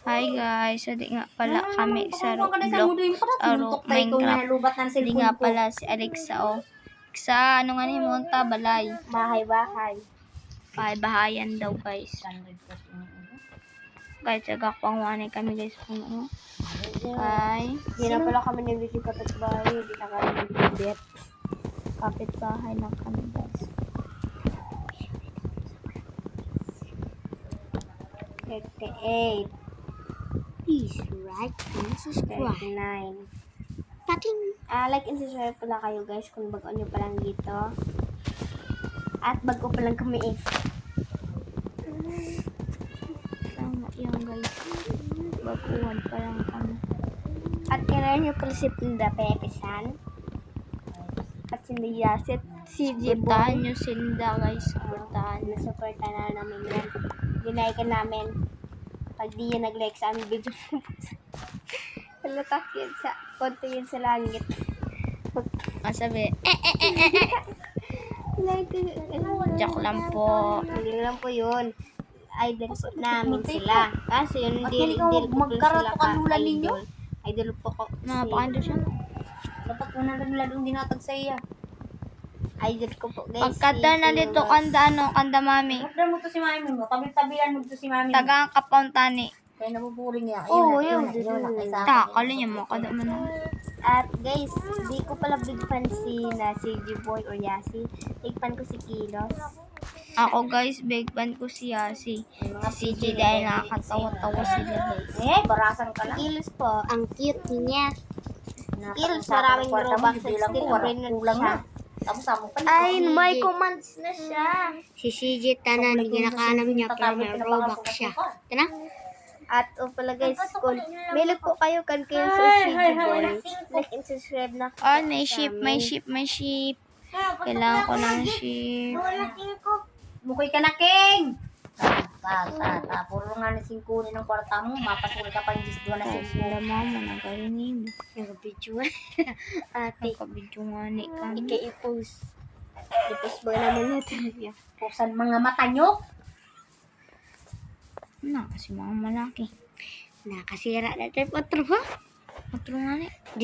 Hi guys, hindi nga pala kami sa Minecraft. Hindi nga pala si Alexa Alexa, ano nga ni Monta, balay. Bahay-bahay. Bahay-bahayan daw guys. Guys, agakpangwanay kami guys. Ay, Hindi na pala kami nabili kapitbahay. Hindi na kami nabili. kapitbahay na kami guys. 38. Please like and subscribe. 39. Pating. Like and subscribe pala kayo guys kung bago nyo pa lang dito. At bago pa lang kami Tama yan guys. Baguhan pa lang kami. At kailangan nyo pala si Tinda Pepesan. At si Yasit. Si Supportahan Jiboy. nyo Sinda guys. Supportahan nyo. Supportahan na namin yan. Dinaikan namin. Pag di yan nag-like sa aming video. Halatak yan sa konti yan sa langit. Masabi, Like, joke lang po. hindi lang po yun. Idol po namin sila. Kasi yun, hindi po magkaroon sila ka lula ninyo? Idol po ko. Napakando siya. Dapat mo na rin lalong dinatag sa iya. Idol ko po guys. Pagkata na dito, kanda kanda mami. Magdala mo to si mami mo. Tabi-tabilan mo to si mami mo. Tagang kapontani. Kaya nabuburing niya. Oo, Ayun yun. na. Ta, kala niya mo, kada man. At guys, di ko pala big fan si Jiboy or Yasi. Big fan ko si Kilos. Ako guys, big fan ko si Yasi. Si CJ dahil nakakatawa-tawa sila guys. Barasan ka lang. Kilos po. Ang cute niya. Kilos, maraming robux at still brain na siya. Tapos ako pa. Ay, may commands na siya. Si CJ tanan, ginakanam niya pero may robux siya. Tana? At pala guys, kung may po kayo kan kayo sa Jiboy, like and subscribe na. Oh, may ship. Kailangan ko ng ship. Bukoy ka na, King! Puro nga na singkunin ng kwarta mo. Mapasuri ka pang Diyos doon na Ay, sila mama, nagkarinig. Nag-video. Nagkabidyo nga ni kami. I-post. I-post ba naman natin? Pusan mga mata nyo. Na, kasi mga malaki. Nakasira na tayo patro ha. Matro nga ni.